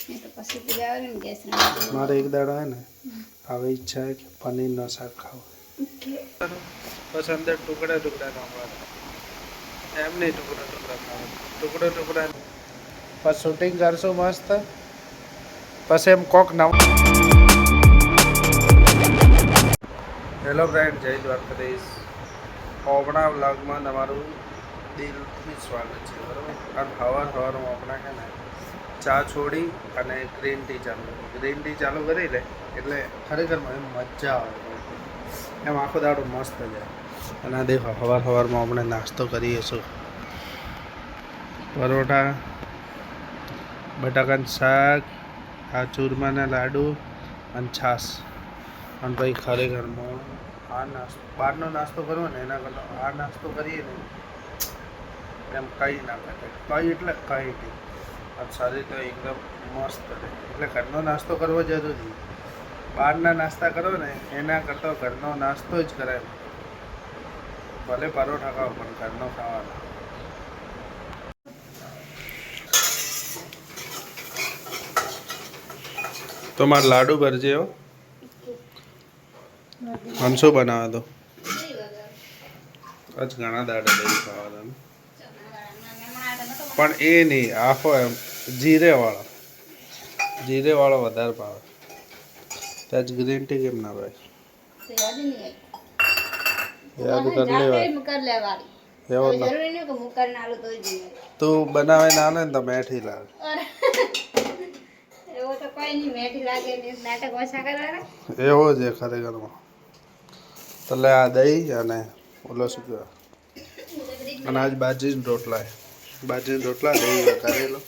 ये तो पसी पिला और गैस मारे एक दाड़ा है ना હવે ઈચ્છા है कि पनीर નો શાક ખાવ બસ અંદર ટુકડા ટુકડા નાખવાના એમ નહીં ટુકડા ટુકડા ખાવા ટુકડા ટુકડા બસ શૂટિંગ કરશો મસ્ત પછી એમ કોક ના હેલો ફ્રેન્ડ જય દ્વારકાધીશ ઓપણા વ્લોગમાં તમારું દિલથી સ્વાગત છે બરાબર અને સવારમાં ઓપણા છે ને ચા છોડી અને ગ્રીન ટી ચાલુ કરી લે એટલે ખરેખરમાં એમ મજા આવે એમ આખો દાડો મસ્ત જાય અને આ દેખો સવારમાં આપણે નાસ્તો કરીએ છીએ પરોઠા બટાકાનું શાક આ ચૂરમાના લાડુ અને છાશ અને ભાઈ ખરેખરમાં આ નાસ્તો બહારનો નાસ્તો કરવો ને એના કરતાં આ નાસ્તો કરીએ ને એમ કંઈ ના ઘટે કંઈ એટલે કંઈ નહીં અને શરીર તો એકદમ મસ્ત રહે એટલે ઘરનો નાસ્તો કરવો જરૂરી બહારના નાસ્તા કરો ને એના કરતાં ઘરનો નાસ્તો જ કરાય ભલે પરોઠા ખાઓ પણ ઘરનો ખાવાનો તો મારે લાડુ ભરજે હો હંસો બનાવે તો આજ ઘણા દાડા દહીં ખાવાના પણ એ નહીં આખો એમ જીરેવાળો વધારે ભાવે ત્યાં જ ગ્રીન ટી કેમ ના ભાઈ યાદ કરી લેવાય તું બનાવે ના ને તો મેઠી લાગે એવો છે ખરેખરમાં તો લે આ દહીં અને ઓલો શું કહેવાય અને આજ બાજરીના રોટલા દહીં વઘારેલો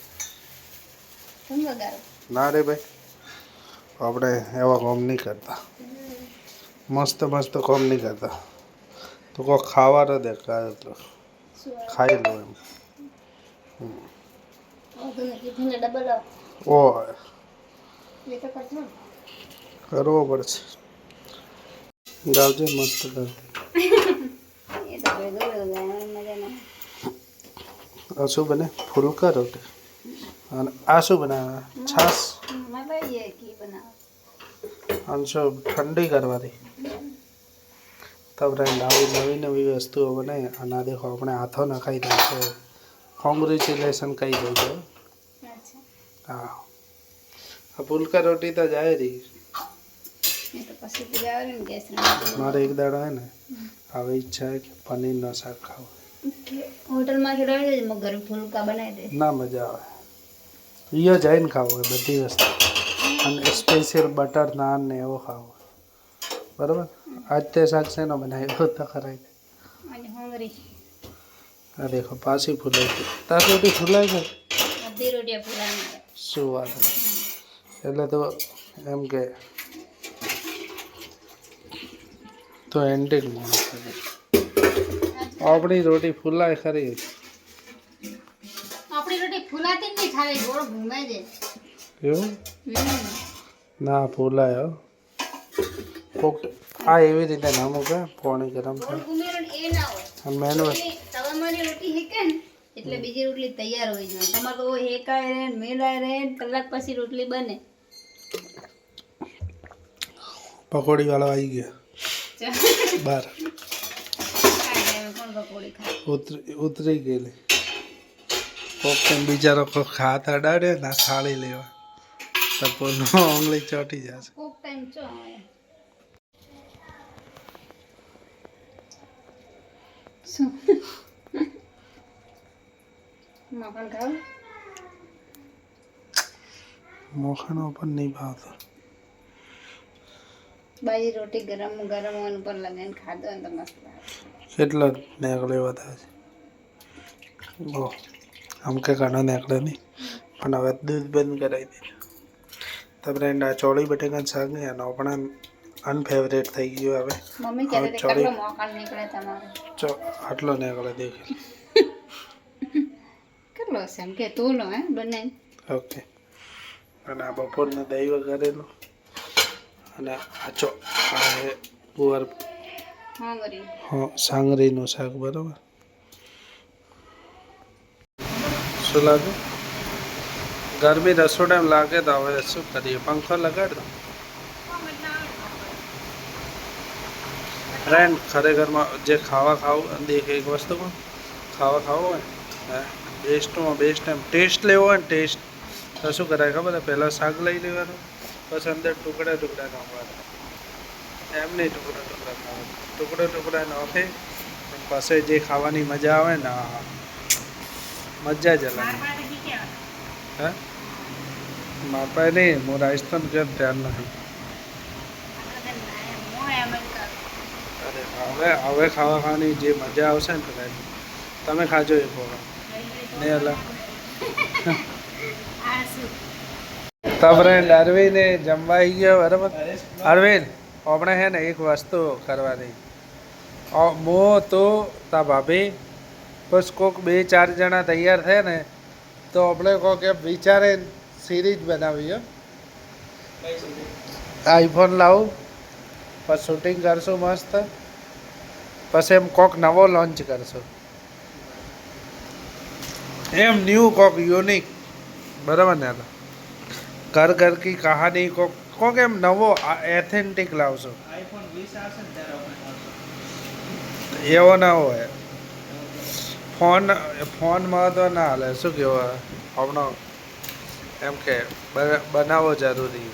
ના રે ભાઈ આપણે એવા કોમ નહીં કરતા મસ્ત કોમ નહીં કરતા તો કોઈ ખાવાનો દે તો ખાઈ લો એમ ઓ કરવો પડશે ગાવજે મસ્ત કર આ શું બને ફુલકા રોટી અને આ શું બનાવે છાશ અને શું ઠંડી કરવાની તો ફ્રેન્ડ આવી નવી વસ્તુઓ બનાવી અને આ દેખો આપણે હાથો નખાઈ દઈએ છે કોંગ્રેચ્યુલેશન કહી દઉં છું હા આ ફુલકા રોટી તો જાય રહી મારે એક દાડો હે ને હવે ઈચ્છા है कि पनीर નો શાક ખાવ હોટલ માં ખવડાવી દેજે મગ ઘરે ફુલકા બનાવી દે ના મજા આવે ઈયો જઈને ખાવ બધી વસ્તુ અને સ્પેશિયલ બટર નાન ને એવો ખાવ બરાબર આજ તે શાક છે ને બનાવ્યો તો ખરાઈ અને હોંગરી આ દેખો પાછી ફૂલાઈ ગઈ તાર રોટી ફૂલાઈ ગઈ બધી રોટિયા ફૂલાઈ શું વાત એટલે તો એમ કે તો એન્ડિંગ આપણી રોટી ફૂલાય ખરી આપણી રોટી ફૂલાતી નહીં ખાવી ગોળ ઘૂમે છે એવું ના ફૂલાય કોક આ એવી રીતે ના મૂકે પાણી ગરમ થાય એ ના હોય મેન તવામાં રોટી હેકે ને એટલે બીજી રોટલી તૈયાર હોય જોઈએ તમારે તો હેકાય રહે મેલાય રહે કલાક પછી રોટલી બને પકોડી વાળા આવી ગયા બાર ઉતરી ગયેલી કોક બિચારો કોક હાથ અડાડે ના થાળી લેવા તો કોનો આંગળી ચોટી જશે કોક ટાઈમ ચો શું મખણ ખાવ મોખણ પણ નહીં ભાવતો બાજી રોટી ગરમ ગરમ ઉપર લગાવીને ખાધો ને તો મસ્ત લાગે કેટલો નેકળે વધારે છે આમ કે ઘણો નેકળે નહીં પણ હવે દૂધ બંધ કરાવી દીધું તો ફ્રેન્ડ આ ચોળી બટેકાનું શાક નહીં આનો પણ અનફેવરેટ થઈ ગયું હવે મમ્મી ક્યારે કેટલો મોકળ નીકળે તમારે આટલો નેકળે દેખે કેટલો છે એમ કે તું લો હે બને ઓકે અને આ બપોરનું દહીં વઘારેલું અને આ ગુવાર સાંગરીનું શાક બરાબર શું લાગે ગરમી રસોડામાં લાગે તો હવે શું કરીએ, પંખો લગાડ દો. ફ્રેન્ડ ખરેખરમાં જે ખાવું દેખ એક વસ્તુમાં ખાવું હોય ને બેસ્ટમાં બેસ્ટ એમ ટેસ્ટ લેવો હોય ને ટેસ્ટ તો શું કરાય ખબર છે, પહેલાં શાક લઈ લેવાનું, પછી અંદર ટુકડા નાખવાના. એમ નહીં ટુકડા નાખે પછી જે ખાવાની મજા આવે ને મજા જ અલગ. હે માપા નહીં, હું રાજસ્થાન કેમ ધ્યાન નથી. અરે હવે ખાવાની જે મજા આવશે ને તમે ખાજો એક વખત નહીં અલગ. તો ફ્રેન્ડ અરવિંદ જમવા આવી ગયો બરાબર. અરવિંદ આપણે છે ને એક વસ્તુ કરવાની, હું તો તા ભાભી બસ કોઈક 2-4 જણા તૈયાર થાય ને તો આપણે કોઈક એમ વિચારે સિરીઝ બનાવીએ. આઈફોન લાવું પછી શૂટિંગ કરશું મસ્ત, પછી એમ કોક નવો લોન્ચ કરશું એમ ન્યૂ કોક યુનિક બરાબર ને. ઘર ઘર કી કહાની કોક એમ નવો એથેન્ટિક લાવશો. એવો ના હોય, ફોન મહત્વ ના હાલે. શું કહેવાય આપણો એમ કે બનાવવો જરૂરી.